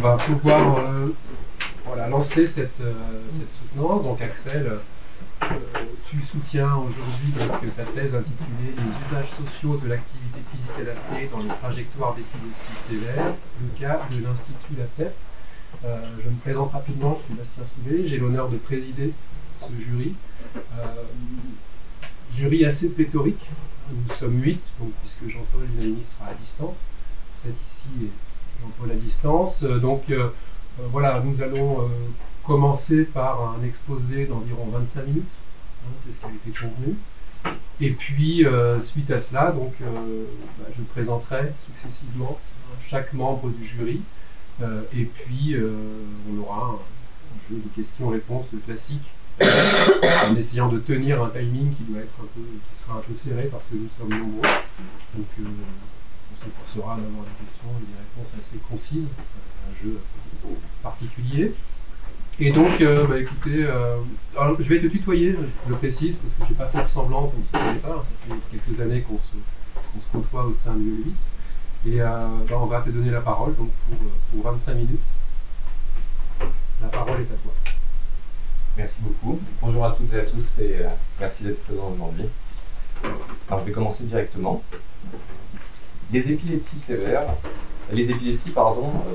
va pouvoir voilà, lancer cette soutenance. Donc Axel, tu soutiens aujourd'hui ta thèse intitulée « Les usages sociaux de l'activité physique adaptée dans les trajectoires d'épilepsie sévère », le cas de l'Institut LATEP. Je me présente rapidement, je suis Bastien Soulet, j'ai l'honneur de présider ce jury. Jury assez pléthorique, nous sommes 8, donc, puisque Jean-Paul Unani sera à distance, 7 ici et Jean-Paul à distance. Voilà, nous allons commencer par un exposé d'environ 25 minutes, hein, c'est ce qui a été convenu. Et puis, suite à cela, donc, je présenterai successivement chaque membre du jury. Et puis, on aura un jeu de questions-réponses classique, en essayant de tenir un timing qui sera un peu serré parce que nous sommes nombreux. Donc, on s'efforcera d'avoir des questions et des réponses assez concises. C'est un jeu particulier. Et donc, écoutez, alors, je vais te tutoyer, je le précise, parce que je n'ai pas fait semblant qu'on ne se connaît pas. Ça fait quelques années qu'on se côtoie au sein de l'ULIS. Et on va te donner la parole donc pour 25 minutes. La parole est à toi. Merci beaucoup. Bonjour à toutes et à tous et merci d'être présents aujourd'hui. Alors je vais commencer directement. Les épilepsies sévères,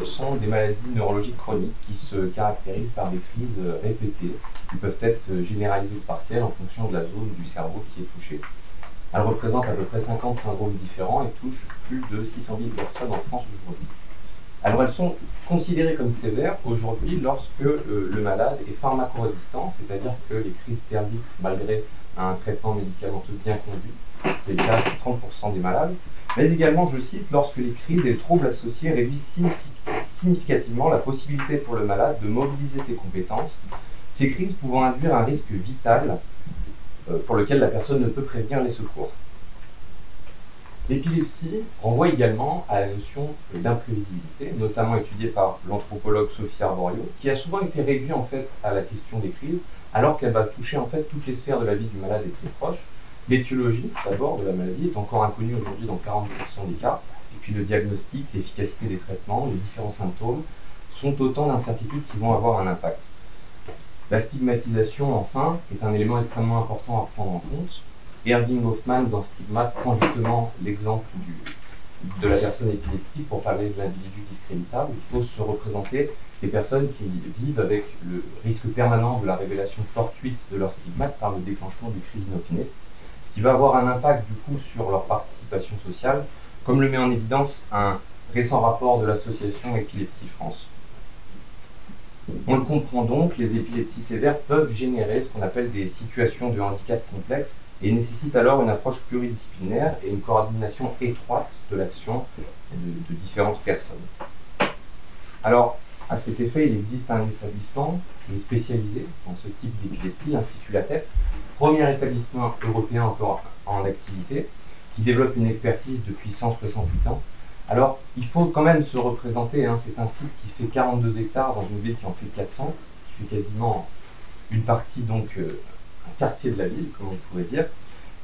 sont des maladies neurologiques chroniques qui se caractérisent par des crises répétées qui peuvent être généralisées ou partielles en fonction de la zone du cerveau qui est touchée. Elles représentent à peu près 50 syndromes différents et touchent plus de 600 000 personnes en France aujourd'hui. Alors elles sont considérées comme sévères aujourd'hui lorsque le malade est pharmacorésistant, c'est-à-dire que les crises persistent malgré un traitement médicamenteux bien conduit, ce qui est le cas de 30% des malades, mais également, je cite, lorsque les crises et les troubles associés réduisent significativement la possibilité pour le malade de mobiliser ses compétences, ces crises pouvant induire un risque vital pour lequel la personne ne peut prévenir les secours. L'épilepsie renvoie également à la notion d'imprévisibilité, notamment étudiée par l'anthropologue Sophie Arborio, qui a souvent été réduite en fait à la question des crises, alors qu'elle va toucher en fait toutes les sphères de la vie du malade et de ses proches. L'étiologie, d'abord, de la maladie est encore inconnue aujourd'hui dans 40% des cas, et puis le diagnostic, l'efficacité des traitements, les différents symptômes sont autant d'incertitudes qui vont avoir un impact. La stigmatisation, enfin, est un élément extrêmement important à prendre en compte. Erving Hoffman, dans Stigmate, prend justement l'exemple de la personne épileptique pour parler de l'individu discréditable. Il faut se représenter des personnes qui vivent avec le risque permanent de la révélation fortuite de leur stigmate par le déclenchement de crises inopinées, ce qui va avoir un impact du coup sur leur participation sociale, comme le met en évidence un récent rapport de l'association Épilepsie France. On le comprend donc, les épilepsies sévères peuvent générer ce qu'on appelle des situations de handicap complexes et nécessitent alors une approche pluridisciplinaire et une coordination étroite de l'action de différentes personnes. Alors, à cet effet, il existe un établissement qui est spécialisé dans ce type d'épilepsie, l'Institut LATEP, premier établissement européen encore en activité, qui développe une expertise depuis 168 ans. Alors, il faut quand même se représenter, hein, c'est un site qui fait 42 hectares dans une ville qui en fait 400, qui fait quasiment une partie, donc un quartier de la ville, comme on pourrait dire,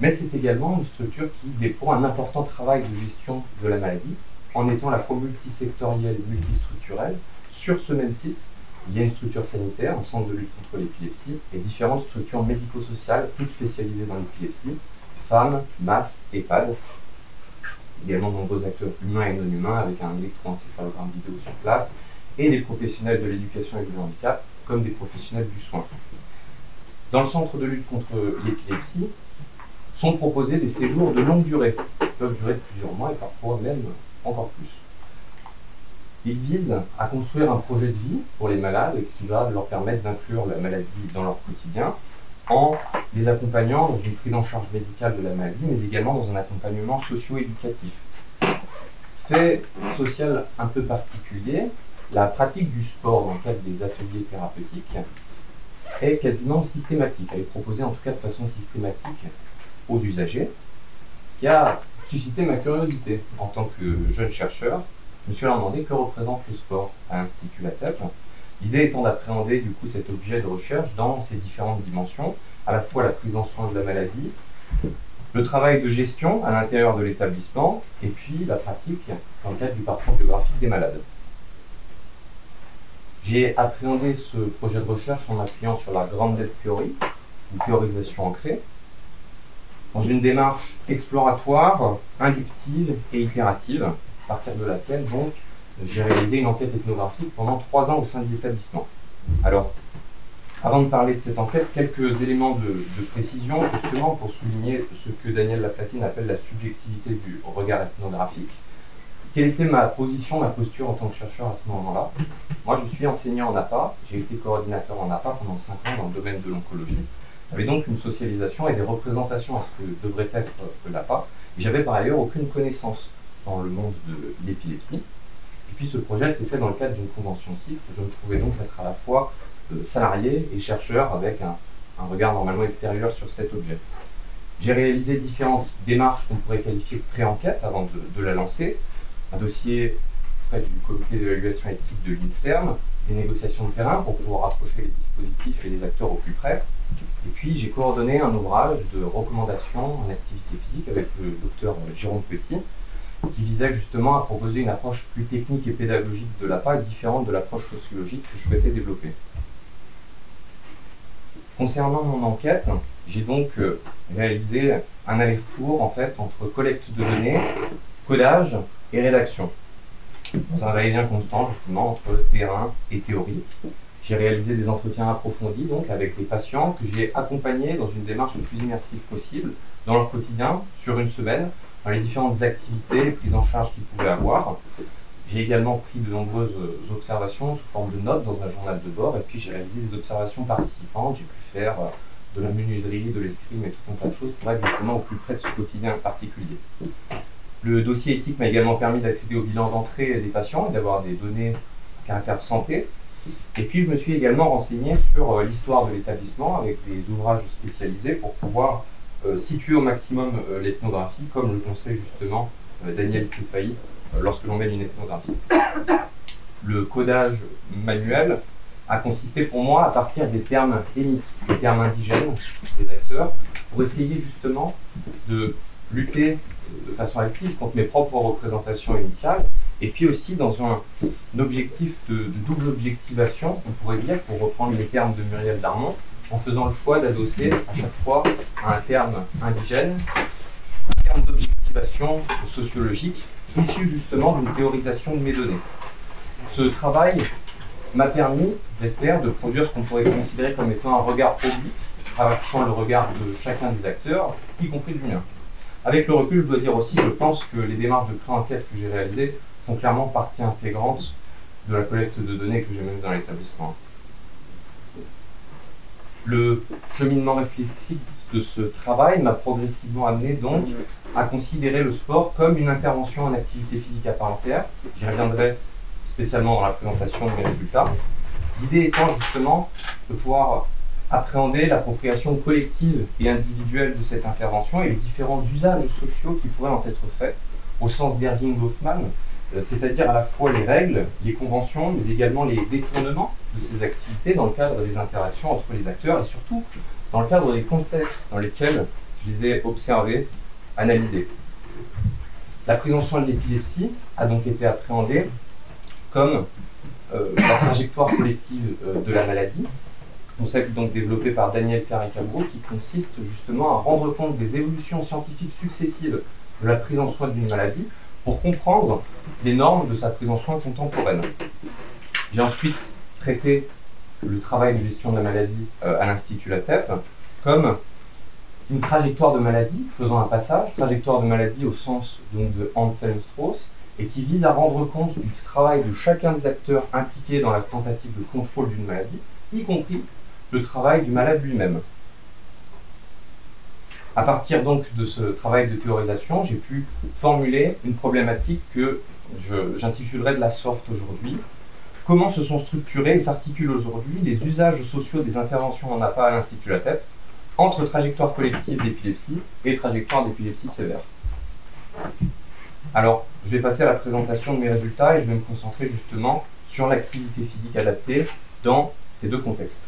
mais c'est également une structure qui déploie un important travail de gestion de la maladie, en étant la fois multisectorielle, multistructurelle. Sur ce même site, il y a une structure sanitaire, un centre de lutte contre l'épilepsie, et différentes structures médico-sociales, toutes spécialisées dans l'épilepsie, femmes, MAS, EHPAD, également de nombreux acteurs humains et non humains avec un électroencéphalogramme vidéo sur place, et des professionnels de l'éducation et du handicap, comme des professionnels du soin. Dans le centre de lutte contre l'épilepsie, sont proposés des séjours de longue durée, qui peuvent durer de plusieurs mois et parfois même encore plus. Ils visent à construire un projet de vie pour les malades qui va leur permettre d'inclure la maladie dans leur quotidien, en les accompagnant dans une prise en charge médicale de la maladie, mais également dans un accompagnement socio-éducatif. Fait social un peu particulier, la pratique du sport dans le cadre des ateliers thérapeutiques est quasiment systématique. Elle est proposée en tout cas de façon systématique aux usagers, qui a suscité ma curiosité en tant que jeune chercheur. Je me suis alors demandé que représente le sport à l'Institut LATEP. L'idée étant d'appréhender du coup cet objet de recherche dans ses différentes dimensions, à la fois la prise en soin de la maladie, le travail de gestion à l'intérieur de l'établissement, et puis la pratique dans le cadre du parcours biographique des malades. J'ai appréhendé ce projet de recherche en m'appuyant sur la Grounded Theory, ou théorisation ancrée, dans une démarche exploratoire, inductive et itérative, à partir de laquelle, donc, j'ai réalisé une enquête ethnographique pendant 3 ans au sein de l'établissement. Alors, avant de parler de cette enquête, quelques éléments de précision, justement, pour souligner ce que Daniel Laplatine appelle la subjectivité du regard ethnographique. Quelle était ma position, ma posture en tant que chercheur à ce moment-là? Moi, je suis enseignant en APA, j'ai été coordinateur en APA pendant 5 ans dans le domaine de l'oncologie. J'avais donc une socialisation et des représentations à ce que devrait être l'APA. Et j'avais par ailleurs aucune connaissance dans le monde de l'épilepsie. Et puis ce projet s'est fait dans le cadre d'une convention CIF. Je me trouvais donc être à la fois salarié et chercheur avec un regard normalement extérieur sur cet objet. J'ai réalisé différentes démarches qu'on pourrait qualifier de pré-enquête avant de la lancer. Un dossier auprès du comité d'évaluation éthique de l'INSERM, des négociations de terrain pour pouvoir rapprocher les dispositifs et les acteurs au plus près. Et puis j'ai coordonné un ouvrage de recommandation en activité physique avec le docteur Jérôme Petit, qui visait justement à proposer une approche plus technique et pédagogique de l'APA, différente de l'approche sociologique que je souhaitais développer. Concernant mon enquête, j'ai donc réalisé un aller-retour en fait entre collecte de données, codage et rédaction, dans un va-et-vient constant justement entre terrain et théorie. J'ai réalisé des entretiens approfondis donc avec des patients que j'ai accompagnés dans une démarche le plus immersive possible dans leur quotidien sur une semaine, dans les différentes activités et prises en charge qu'ils pouvaient avoir. J'ai également pris de nombreuses observations sous forme de notes dans un journal de bord, et puis j'ai réalisé des observations participantes. J'ai pu faire de la menuiserie, de l'escrime et tout un tas de choses pour être justement au plus près de ce quotidien particulier. Le dossier éthique m'a également permis d'accéder au bilan d'entrée des patients et d'avoir des données à caractère santé. Et puis je me suis également renseigné sur l'histoire de l'établissement avec des ouvrages spécialisés pour pouvoir situer au maximum l'ethnographie, comme le conseille justement Daniel Sefaï lorsque l'on mène une ethnographie. Le codage manuel a consisté pour moi à partir des termes émiques, des termes indigènes des acteurs, pour essayer justement de lutter de façon active contre mes propres représentations initiales, et puis aussi dans un objectif de double objectivation, on pourrait dire, pour reprendre les termes de Muriel Darmon, en faisant le choix d'adosser à chaque fois un terme indigène, un terme d'objectivation sociologique, issu justement d'une théorisation de mes données. Ce travail m'a permis, j'espère, de produire ce qu'on pourrait considérer comme étant un regard public, traversant le regard de chacun des acteurs, y compris du mien. Avec le recul, je dois dire aussi, je pense que les démarches de pré-enquête que j'ai réalisées font clairement partie intégrante de la collecte de données que j'ai menée dans l'établissement. Le cheminement réflexif de ce travail m'a progressivement amené donc à considérer le sport comme une intervention en activité physique à part entière. J'y reviendrai spécialement dans la présentation de mes résultats. L'idée étant justement de pouvoir appréhender l'appropriation collective et individuelle de cette intervention et les différents usages sociaux qui pourraient en être faits au sens d'Erving Goffman, c'est-à-dire à la fois les règles, les conventions, mais également les détournements de ces activités dans le cadre des interactions entre les acteurs et surtout dans le cadre des contextes dans lesquels je les ai observés, analysés. La prise en soin de l'épilepsie a donc été appréhendée comme la trajectoire collective de la maladie, concept donc développé par Daniel Caricabro, qui consiste justement à rendre compte des évolutions scientifiques successives de la prise en soin d'une maladie pour comprendre les normes de sa prise en soin contemporaine. J'ai ensuite traité le travail de gestion de la maladie à l'Institut LATEP comme une trajectoire de maladie, faisant un passage, trajectoire de maladie au sens donc, de Anselm Strauss, et qui vise à rendre compte du travail de chacun des acteurs impliqués dans la tentative de contrôle d'une maladie, y compris le travail du malade lui-même. À partir donc de ce travail de théorisation, j'ai pu formuler une problématique que j'intitulerai de la sorte aujourd'hui. Comment se sont structurés et s'articulent aujourd'hui les usages sociaux des interventions en APA à l'Institut LATEP entre trajectoire collective d'épilepsie et trajectoire d'épilepsie sévère. Alors, je vais passer à la présentation de mes résultats et je vais me concentrer justement sur l'activité physique adaptée dans ces deux contextes.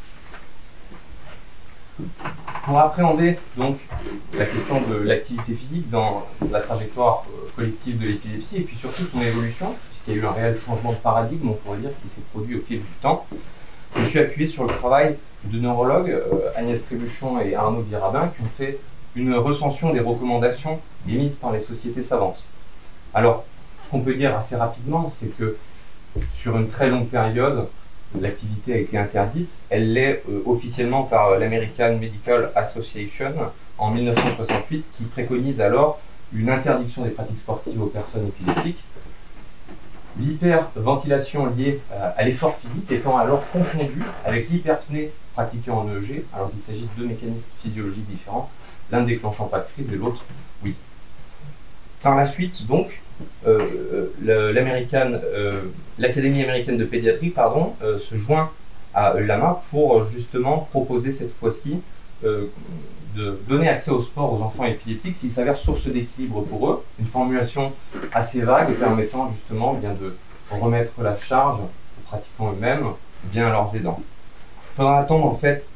Pour appréhender donc la question de l'activité physique dans la trajectoire collective de l'épilepsie et puis surtout son évolution, puisqu'il y a eu un réel changement de paradigme, on pourrait dire, qui s'est produit au fil du temps. Je me suis appuyé sur le travail de neurologues, Agnès Trébuchon et Arnaud Birabin, qui ont fait une recension des recommandations émises par les sociétés savantes. Alors, ce qu'on peut dire assez rapidement, c'est que sur une très longue période, l'activité a été interdite. Elle l'est officiellement par l'American Medical Association en 1968, qui préconise alors une interdiction des pratiques sportives aux personnes épileptiques. L'hyperventilation liée à l'effort physique étant alors confondue avec l'hyperpnée pratiquée en EEG, alors qu'il s'agit de deux mécanismes physiologiques différents, l'un déclenchant pas de crise et l'autre, oui. Par la suite, donc, l'Académie américaine de pédiatrie se joint à l'AMA pour justement proposer cette fois-ci de donner accès au sport aux enfants épileptiques s'il s'avère source d'équilibre pour eux, une formulation assez vague permettant justement bien de remettre la charge aux pratiquants eux-mêmes, bien à leurs aidants. Il faudra attendre en fait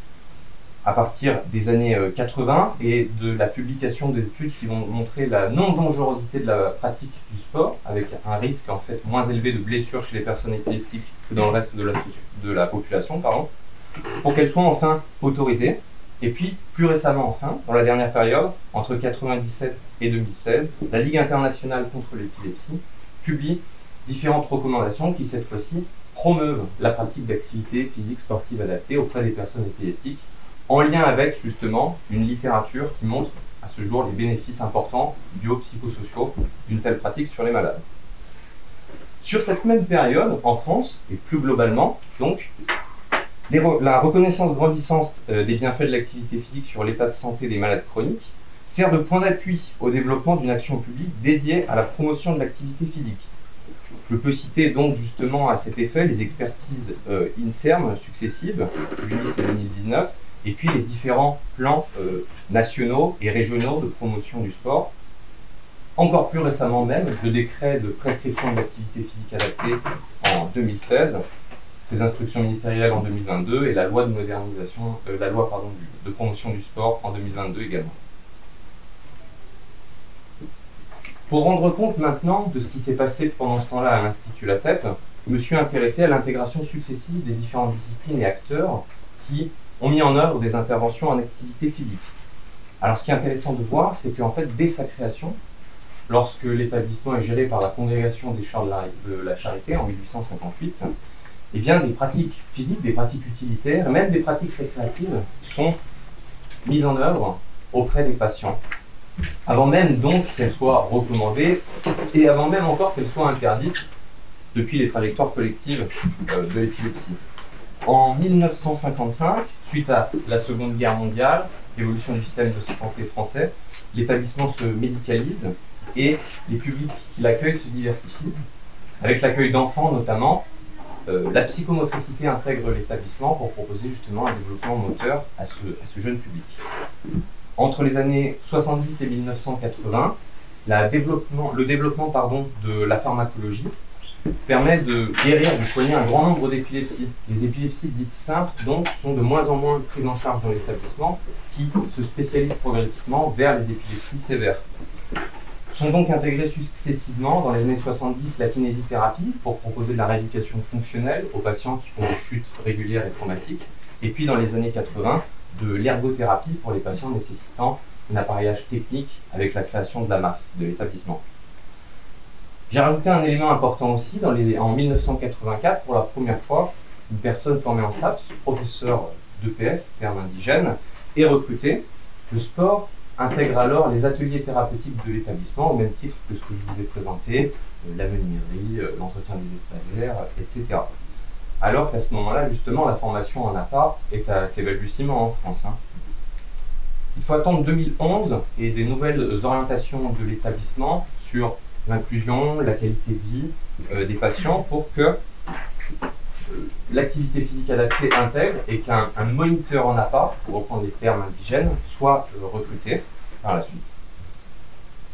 à partir des années 80 et de la publication des études qui vont montrer la non-dangerosité de la pratique du sport, avec un risque en fait moins élevé de blessures chez les personnes épileptiques que dans le reste de la population, pour qu'elles soient enfin autorisées. Et puis, plus récemment enfin, dans la dernière période, entre 1997 et 2016, la Ligue internationale contre l'épilepsie publie différentes recommandations qui, cette fois-ci, promeuvent la pratique d'activités physiques sportives adaptées auprès des personnes épileptiques, en lien avec, justement, une littérature qui montre, à ce jour, les bénéfices importants biopsychosociaux d'une telle pratique sur les malades. Sur cette même période, en France, et plus globalement, donc, la reconnaissance grandissante des bienfaits de l'activité physique sur l'état de santé des malades chroniques sert de point d'appui au développement d'une action publique dédiée à la promotion de l'activité physique. Je peux citer donc justement à cet effet les expertises INSERM successives, 2008 et 2019, et puis les différents plans nationaux et régionaux de promotion du sport. Encore plus récemment même, le décret de prescription de l'activité physique adaptée en 2016, ces instructions ministérielles en 2022 et la loi de modernisation, de promotion du sport en 2022 également. Pour rendre compte maintenant de ce qui s'est passé pendant ce temps-là à l'Institut La Tête, je me suis intéressé à l'intégration successive des différentes disciplines et acteurs qui ont mis en œuvre des interventions en activité physique. Alors ce qui est intéressant de voir, c'est qu'en fait, dès sa création, lorsque l'établissement est géré par la Congrégation des Chœurs de la Charité en 1858, eh bien, des pratiques physiques, des pratiques utilitaires, même des pratiques récréatives sont mises en œuvre auprès des patients, avant même donc qu'elles soient recommandées et avant même encore qu'elles soient interdites depuis les trajectoires collectives de l'épilepsie. En 1955, suite à la Seconde Guerre mondiale, l'évolution du système de santé français, l'établissement se médicalise et les publics qui l'accueillent se diversifient, avec l'accueil d'enfants notamment. La psychomotricité intègre l'établissement pour proposer justement un développement moteur à ce jeune public. Entre les années 70 et 1980, le développement de la pharmacologie permet de guérir, de soigner un grand nombre d'épilepsies. Les épilepsies dites simples, donc, sont de moins en moins prises en charge dans l'établissement, qui se spécialisent progressivement vers les épilepsies sévères. Sont donc intégrées successivement dans les années 70 la kinésithérapie pour proposer de la rééducation fonctionnelle aux patients qui font des chutes régulières et traumatiques, et puis dans les années 80 de l'ergothérapie pour les patients nécessitant un appareillage technique avec la création de la masse de l'établissement. J'ai rajouté un élément important aussi, en 1984, pour la première fois, une personne formée en SAPS, professeur d'EPS, terme indigène, est recrutée. Le sport intègre alors les ateliers thérapeutiques de l'établissement au même titre que ce que je vous ai présenté, la menuiserie, l'entretien des espaces verts, etc. Alors qu'à ce moment-là, justement, la formation en APA est à ses balbutiements en France. Il faut attendre 2011 et des nouvelles orientations de l'établissement sur l'inclusion, la qualité de vie des patients pour que l'activité physique adaptée intègre et qu'un moniteur en APA, pour reprendre les termes indigènes, soit recruté par la suite.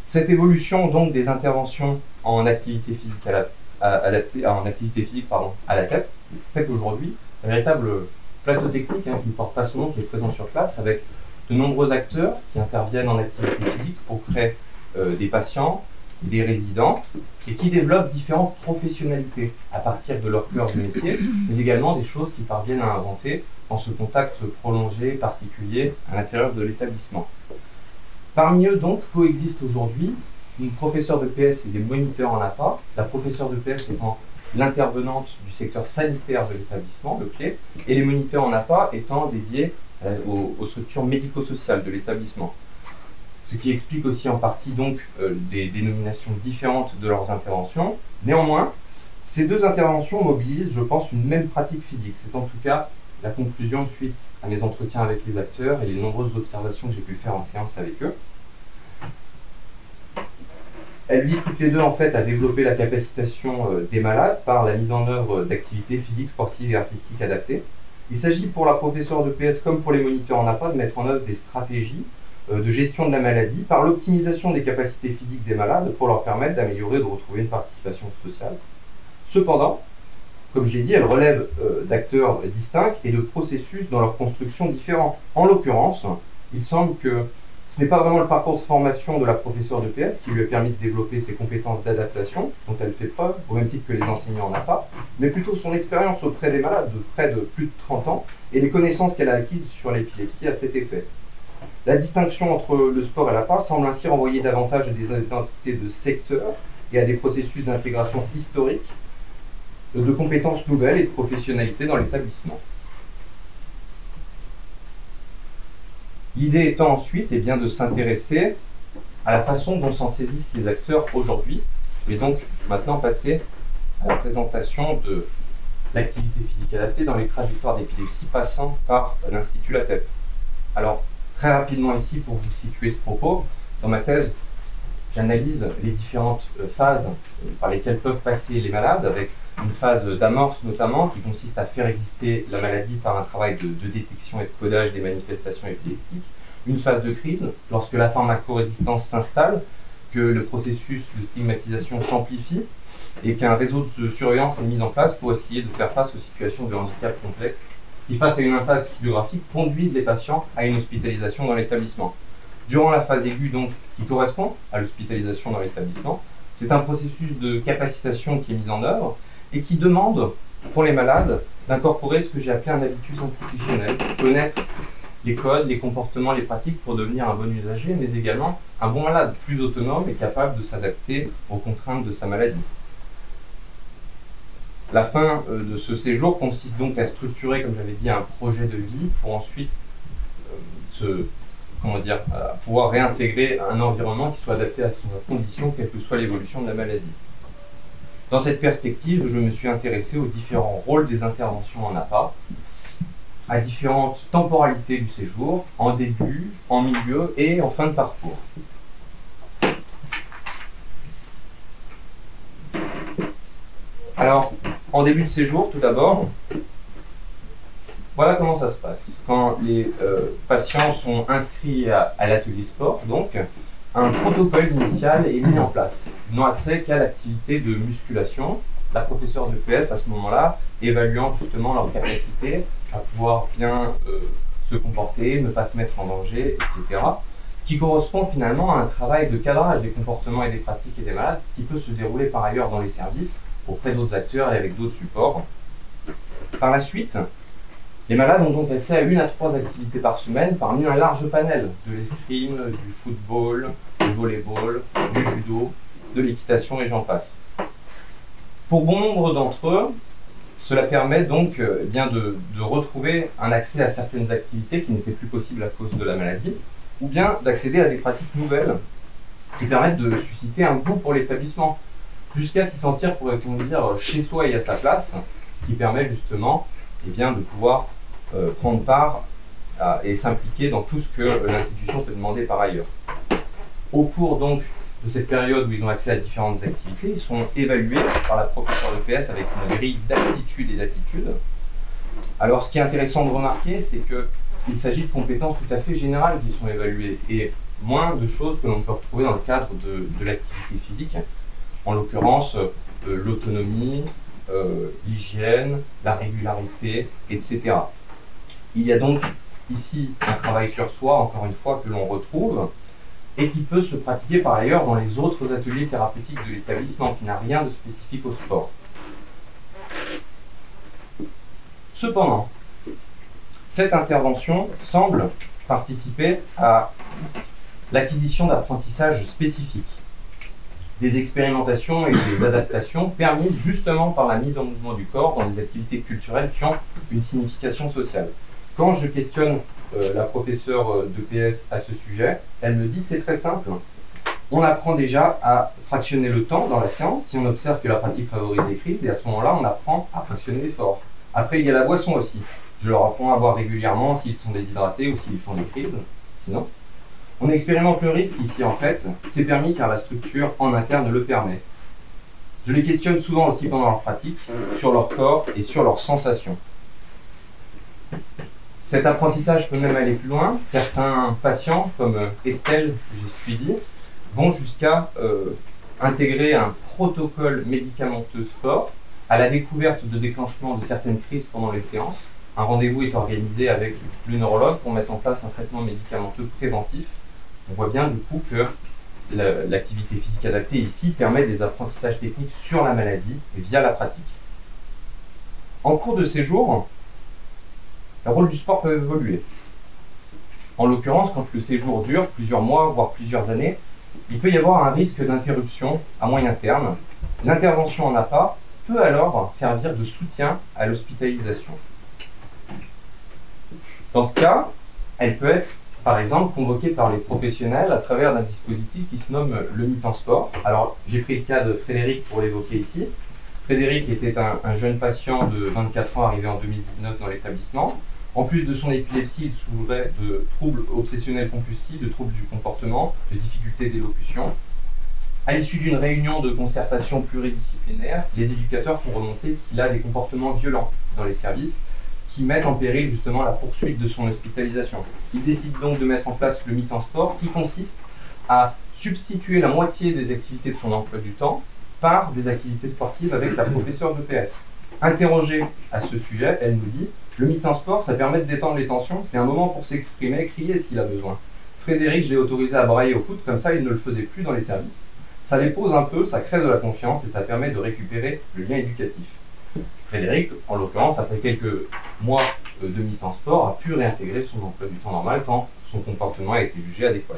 Cette évolution donc des interventions en activité physique à la tête fait qu'aujourd'hui, un véritable plateau technique qui ne porte pas son nom, qui est présent sur place, avec de nombreux acteurs qui interviennent en activité physique auprès des patients, et des résidents, et qui développent différentes professionnalités à partir de leur cœur de métier, mais également des choses qu'ils parviennent à inventer en ce contact prolongé, particulier, à l'intérieur de l'établissement. Parmi eux, donc, coexistent aujourd'hui une professeure de PS et des moniteurs en APA, la professeure de PS étant l'intervenante du secteur sanitaire de l'établissement, le CLE, et les moniteurs en APA étant dédiés aux structures médico-sociales de l'établissement. Ce qui explique aussi en partie donc des dénominations différentes de leurs interventions. Néanmoins, ces deux interventions mobilisent, je pense, une même pratique physique. C'est en tout cas la conclusion suite à mes entretiens avec les acteurs et les nombreuses observations que j'ai pu faire en séance avec eux. Elles visent toutes les deux en fait à développer la capacitation des malades par la mise en œuvre d'activités physiques, sportives et artistiques adaptées. Il s'agit pour la professeure de PS comme pour les moniteurs en APA de mettre en œuvre des stratégies de gestion de la maladie par l'optimisation des capacités physiques des malades pour leur permettre d'améliorer et de retrouver une participation sociale. Cependant, comme je l'ai dit, elles relèvent d'acteurs distincts et de processus dans leur construction différents. En l'occurrence, il semble que ce n'est pas vraiment le parcours de formation de la professeure de PS qui lui a permis de développer ses compétences d'adaptation, dont elle fait preuve, au même titre que les enseignants en APA, mais plutôt son expérience auprès des malades de près de plus de 30 ans et les connaissances qu'elle a acquises sur l'épilepsie à cet effet. La distinction entre le sport et l'APA semble ainsi renvoyer davantage à des identités de secteur et à des processus d'intégration historique de compétences nouvelles et de professionnalité dans l'établissement. L'idée étant ensuite bien, de s'intéresser à la façon dont s'en saisissent les acteurs aujourd'hui. Je vais donc maintenant passer à la présentation de l'activité physique adaptée dans les trajectoires d'épilepsie passant par l'Institut LATEP. Alors, très rapidement ici, pour vous situer ce propos, dans ma thèse, j'analyse les différentes phases par lesquelles peuvent passer les malades, avec une phase d'amorce notamment, qui consiste à faire exister la maladie par un travail de détection et de codage des manifestations épileptiques, une phase de crise, lorsque la pharmacorésistance s'installe, que le processus de stigmatisation s'amplifie, et qu'un réseau de surveillance est mis en place pour essayer de faire face aux situations de handicap complexes, qui, face à une impasse biographique, conduisent les patients à une hospitalisation dans l'établissement. Durant la phase aiguë, donc, qui correspond à l'hospitalisation dans l'établissement, c'est un processus de capacitation qui est mis en œuvre et qui demande, pour les malades, d'incorporer ce que j'ai appelé un habitus institutionnel, connaître les codes, les comportements, les pratiques pour devenir un bon usager, mais également un bon malade, plus autonome et capable de s'adapter aux contraintes de sa maladie. La fin de ce séjour consiste donc à structurer, comme j'avais dit, un projet de vie pour ensuite pouvoir réintégrer un environnement qui soit adapté à son condition, quelle que soit l'évolution de la maladie. Dans cette perspective, je me suis intéressé aux différents rôles des interventions en APA, à différentes temporalités du séjour, en début, en milieu et en fin de parcours. Alors, en début de séjour, tout d'abord, voilà comment ça se passe. Quand les patients sont inscrits à l'atelier sport, donc, un protocole initial est mis en place. Ils n'ont accès qu'à l'activité de musculation. La professeure de PS, à ce moment-là, évaluant justement leur capacité à pouvoir bien se comporter, ne pas se mettre en danger, etc. Ce qui correspond finalement à un travail de cadrage des comportements et des pratiques et des malades qui peut se dérouler par ailleurs dans les services, auprès d'autres acteurs et avec d'autres supports. Par la suite, les malades ont donc accès à 1 à 3 activités par semaine parmi un large panel de l'escrime, du football, du volleyball, du judo, de l'équitation et j'en passe. Pour bon nombre d'entre eux, cela permet donc bien de retrouver un accès à certaines activités qui n'étaient plus possibles à cause de la maladie, ou bien d'accéder à des pratiques nouvelles qui permettent de susciter un goût pour l'établissement, jusqu'à s'y sentir, pourrait-on dire, chez soi et à sa place, ce qui permet justement bien, de pouvoir prendre part et s'impliquer dans tout ce que l'institution peut demander par ailleurs. Au cours donc de cette période où ils ont accès à différentes activités, ils sont évalués par la professeure de PS avec une grille d'aptitude et d'attitude. Alors ce qui est intéressant de remarquer, c'est qu'il s'agit de compétences tout à fait générales qui sont évaluées et moins de choses que l'on peut retrouver dans le cadre de l'activité physique, en l'occurrence l'autonomie, l'hygiène, la régularité, etc. Il y a donc ici un travail sur soi, encore une fois, que l'on retrouve, et qui peut se pratiquer par ailleurs dans les autres ateliers thérapeutiques de l'établissement, qui n'a rien de spécifique au sport. Cependant, cette intervention semble participer à l'acquisition d'apprentissage spécifiques, des expérimentations et des adaptations permises justement par la mise en mouvement du corps dans les activités culturelles qui ont une signification sociale. Quand je questionne la professeure de PS à ce sujet, elle me dit c'est très simple. On apprend déjà à fractionner le temps dans la séance si on observe que la pratique favorise les crises, et à ce moment-là, on apprend à fractionner l'effort. Après, il y a la boisson aussi. Je leur apprends à boire régulièrement s'ils sont déshydratés ou s'ils font des crises. Sinon, on expérimente le risque ici en fait. C'est permis car la structure en interne le permet. Je les questionne souvent aussi pendant leur pratique, sur leur corps et sur leurs sensations. Cet apprentissage peut même aller plus loin. Certains patients, comme Estelle, j'ai suivi, vont jusqu'à intégrer un protocole médicamenteux sport à la découverte de déclenchement de certaines crises pendant les séances. Un rendez-vous est organisé avec le neurologue pour mettre en place un traitement médicamenteux préventif. On voit bien du coup que l'activité physique adaptée ici permet des apprentissages techniques sur la maladie et via la pratique. En cours de séjour, le rôle du sport peut évoluer. En l'occurrence, quand le séjour dure plusieurs mois, voire plusieurs années, il peut y avoir un risque d'interruption à moyen terme. L'intervention en APA peut alors servir de soutien à l'hospitalisation. Dans ce cas, elle peut être, par exemple, convoquée par les professionnels à travers d'un dispositif qui se nomme le mi-temps sport. Alors, j'ai pris le cas de Frédéric pour l'évoquer ici. Frédéric était un jeune patient de 24 ans arrivé en 2019 dans l'établissement. En plus de son épilepsie, il souffrait de troubles obsessionnels compulsifs, de troubles du comportement, de difficultés d'élocution. À l'issue d'une réunion de concertation pluridisciplinaire, les éducateurs font remonter qu'il a des comportements violents dans les services qui mettent en péril justement la poursuite de son hospitalisation. Ils décident donc de mettre en place le mi-temps sport qui consiste à substituer la moitié des activités de son emploi du temps par des activités sportives avec la professeure de PS. Interrogée à ce sujet, elle nous dit « Le mi-temps sport, ça permet de détendre les tensions, c'est un moment pour s'exprimer, crier s'il a besoin. Frédéric, je l'ai autorisé à brailler au foot, comme ça il ne le faisait plus dans les services. Ça les pose un peu, ça crée de la confiance et ça permet de récupérer le lien éducatif. » Frédéric, en l'occurrence, après quelques mois de mi-temps sport, a pu réintégrer son emploi du temps normal quand son comportement a été jugé adéquat.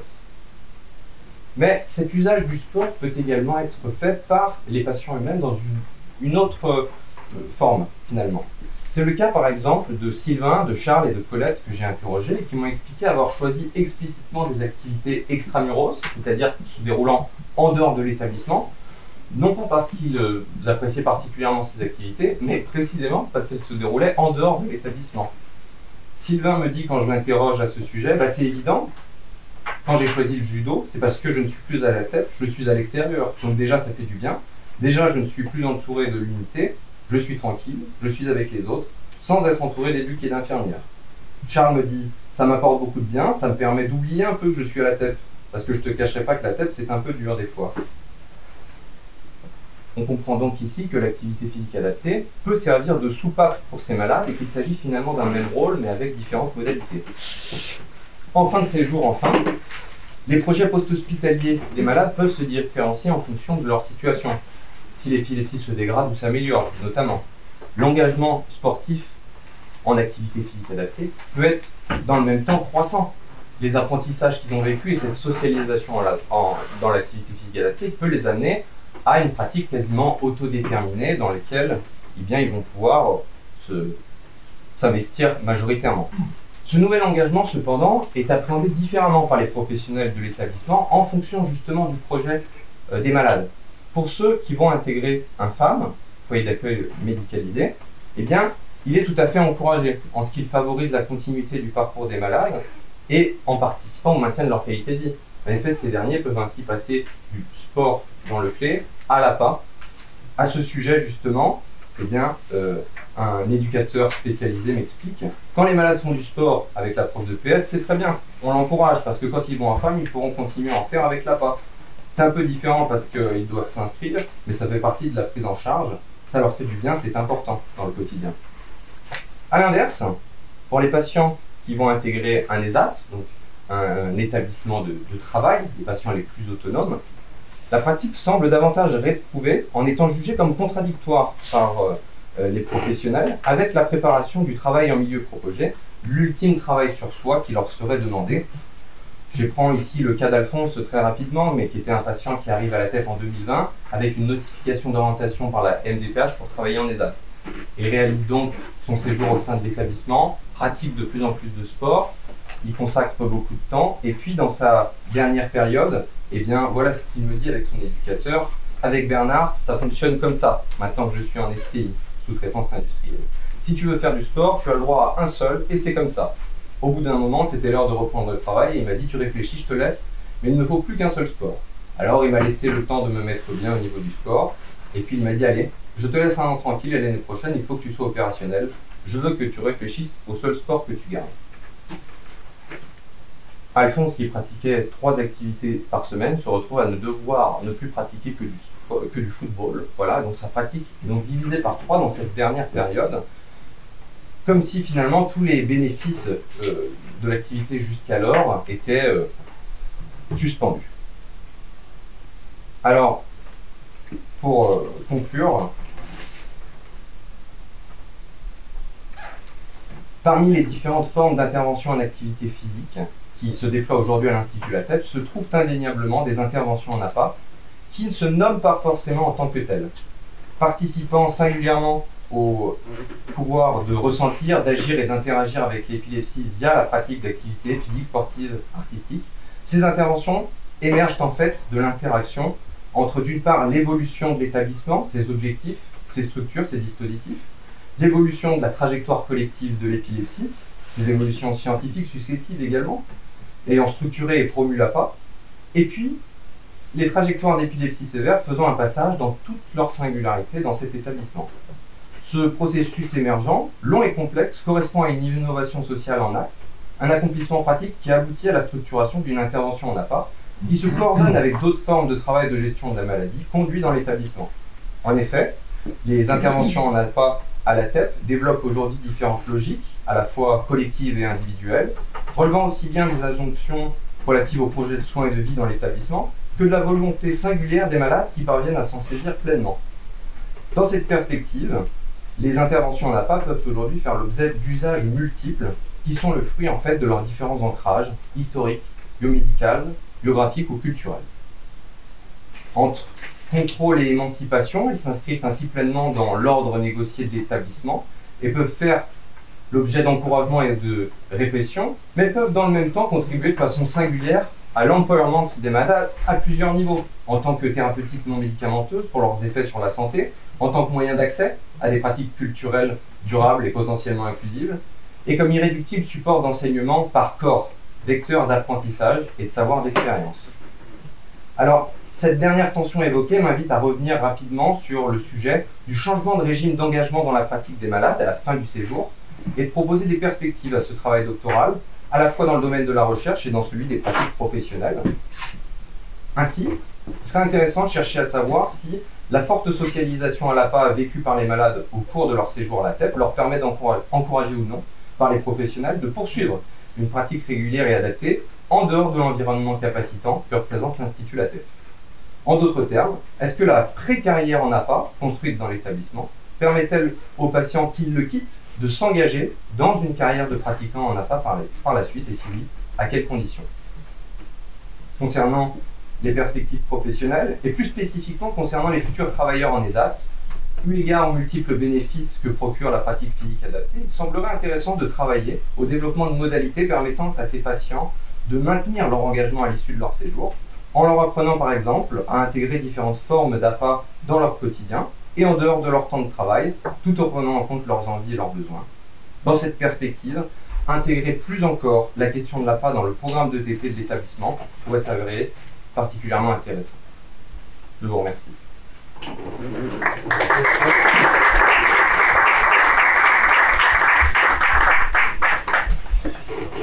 Mais cet usage du sport peut également être fait par les patients eux-mêmes dans une autre forme, finalement. C'est le cas, par exemple, de Sylvain, de Charles et de Colette que j'ai interrogés et qui m'ont expliqué avoir choisi explicitement des activités extramuros, c'est-à-dire se déroulant en dehors de l'établissement, non pas parce qu'ils appréciaient particulièrement ces activités, mais précisément parce qu'elles se déroulaient en dehors de l'établissement. Sylvain me dit, quand je l'interroge à ce sujet, bah, c'est évident, quand j'ai choisi le judo, c'est parce que je ne suis plus à la tête, je suis à l'extérieur. Donc déjà, ça fait du bien. Déjà, je ne suis plus entouré de l'unité, je suis tranquille, je suis avec les autres, sans être entouré d'éduques et d'infirmières. Charles me dit, ça m'apporte beaucoup de bien, ça me permet d'oublier un peu que je suis à la tête, parce que je ne te cacherai pas que la tête, c'est un peu dur des fois. On comprend donc ici que l'activité physique adaptée peut servir de soupape pour ces malades et qu'il s'agit finalement d'un même rôle, mais avec différentes modalités. En fin de séjour, enfin, les projets post-hospitaliers des malades peuvent se différencier en fonction de leur situation, si l'épilepsie se dégrade ou s'améliore, notamment. L'engagement sportif en activité physique adaptée peut être dans le même temps croissant. Les apprentissages qu'ils ont vécus et cette socialisation dans l'activité physique adaptée peut les amener à une pratique quasiment autodéterminée dans laquelle ils vont pouvoir s'investir majoritairement. Ce nouvel engagement, cependant, est appréhendé différemment par les professionnels de l'établissement en fonction justement du projet des malades. Pour ceux qui vont intégrer un FAM, foyer d'accueil médicalisé, eh bien, il est tout à fait encouragé en ce qu'il favorise la continuité du parcours des malades et en participant au maintien de leur qualité de vie. En effet, ces derniers peuvent ainsi passer du sport dans le clé à l'APA. À ce sujet, justement, eh bien, un éducateur spécialisé m'explique, quand les malades font du sport avec la prof de PS, c'est très bien, on l'encourage, parce que quand ils vont en FAM, ils pourront continuer à en faire avec l'APA. C'est un peu différent parce qu'ils doivent s'inscrire, mais ça fait partie de la prise en charge, ça leur fait du bien, c'est important dans le quotidien. A l'inverse, pour les patients qui vont intégrer un ESAT, donc un établissement de travail, les patients les plus autonomes, la pratique semble davantage réprouvée en étant jugée comme contradictoire par les professionnels avec la préparation du travail en milieu proposé, l'ultime travail sur soi qui leur serait demandé. Je prends ici le cas d'Alphonse très rapidement, mais qui était un patient qui arrive à la tête en 2020 avec une notification d'orientation par la MDPH pour travailler en ESAT. Il réalise donc son séjour au sein de l'établissement, pratique de plus en plus de sport, il consacre beaucoup de temps, et puis dans sa dernière période, eh bien voilà ce qu'il me dit avec son éducateur. Avec Bernard, ça fonctionne comme ça, maintenant que je suis en STI, sous-traitance industrielle. Si tu veux faire du sport, tu as le droit à un seul, et c'est comme ça. Au bout d'un moment, c'était l'heure de reprendre le travail, et il m'a dit, tu réfléchis, je te laisse, mais il ne me faut plus qu'un seul sport. Alors il m'a laissé le temps de me mettre bien au niveau du sport, et puis il m'a dit, allez, je te laisse un an tranquille, et l'année prochaine, il faut que tu sois opérationnel. Je veux que tu réfléchisses au seul sport que tu gardes. Alphonse, qui pratiquait 3 activités par semaine, se retrouve à ne devoir ne plus pratiquer que du football. Voilà, donc sa pratique est donc divisée par 3 dans cette dernière période, comme si finalement tous les bénéfices de l'activité jusqu'alors étaient suspendus. Alors, pour conclure, parmi les différentes formes d'intervention en activité physique qui se déploient aujourd'hui à l'Institut La Tèpe, se trouvent indéniablement des interventions en APA qui ne se nomment pas forcément en tant que telles. Participant singulièrement au pouvoir de ressentir, d'agir et d'interagir avec l'épilepsie via la pratique d'activités physiques, sportives, artistiques, ces interventions émergent en fait de l'interaction entre d'une part l'évolution de l'établissement, ses objectifs, ses structures, ses dispositifs, l'évolution de la trajectoire collective de l'épilepsie, ses évolutions scientifiques successives également, ayant structuré et promu l'APA, et puis les trajectoires d'épilepsie sévère faisant un passage dans toute leur singularité dans cet établissement. Ce processus émergent, long et complexe, correspond à une innovation sociale en acte, un accomplissement pratique qui aboutit à la structuration d'une intervention en APA, qui se coordonne avec d'autres formes de travail de gestion de la maladie conduits dans l'établissement. En effet, les interventions en APA à la TEP développent aujourd'hui différentes logiques, à la fois collectives et individuelles, relevant aussi bien des injonctions relatives au projet de soins et de vie dans l'établissement, que de la volonté singulière des malades qui parviennent à s'en saisir pleinement. Dans cette perspective, les interventions en APA peuvent aujourd'hui faire l'objet d'usages multiples qui sont le fruit en fait de leurs différents ancrages historiques, biomédical, biographiques ou culturels. Entre contrôle et émancipation, ils s'inscrivent ainsi pleinement dans l'ordre négocié de l'établissement et peuvent faire l'objet d'encouragement et de répression, mais peuvent dans le même temps contribuer de façon singulière à l'empowerment des malades à plusieurs niveaux, en tant que thérapeutique non médicamenteuse pour leurs effets sur la santé, en tant que moyen d'accès à des pratiques culturelles durables et potentiellement inclusives, et comme irréductible support d'enseignement par corps, vecteur d'apprentissage et de savoir d'expérience. Alors, cette dernière tension évoquée m'invite à revenir rapidement sur le sujet du changement de régime d'engagement dans la pratique des malades à la fin du séjour et de proposer des perspectives à ce travail doctoral, à la fois dans le domaine de la recherche et dans celui des pratiques professionnelles. Ainsi, il serait intéressant de chercher à savoir si la forte socialisation à l'APA vécue par les malades au cours de leur séjour à la TEP leur permet d'encourager ou non par les professionnels de poursuivre une pratique régulière et adaptée en dehors de l'environnement capacitant que représente l'Institut La Tèpe. En d'autres termes, est-ce que la pré-carrière en APA, construite dans l'établissement, permet-elle aux patients qui le quittent de s'engager dans une carrière de pratiquant en APA par la suite, et si oui, à quelles conditions? Concernant les perspectives professionnelles, et plus spécifiquement concernant les futurs travailleurs en ESAT, eu égard aux multiples bénéfices que procure la pratique physique adaptée, il semblerait intéressant de travailler au développement de modalités permettant à ces patients de maintenir leur engagement à l'issue de leur séjour, en leur apprenant par exemple à intégrer différentes formes d'APA dans leur quotidien et en dehors de leur temps de travail, tout en prenant en compte leurs envies et leurs besoins. Dans cette perspective, intégrer plus encore la question de l'APA dans le programme de TT de l'établissement pourrait s'avérer particulièrement intéressant. Je vous remercie. Il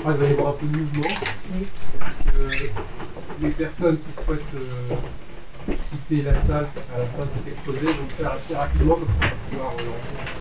va y avoir un peu de mouvement, parce que les personnes qui souhaitent quitter la salle à la fin de cet exposé vont le faire assez rapidement, comme ça on va pouvoir relancer.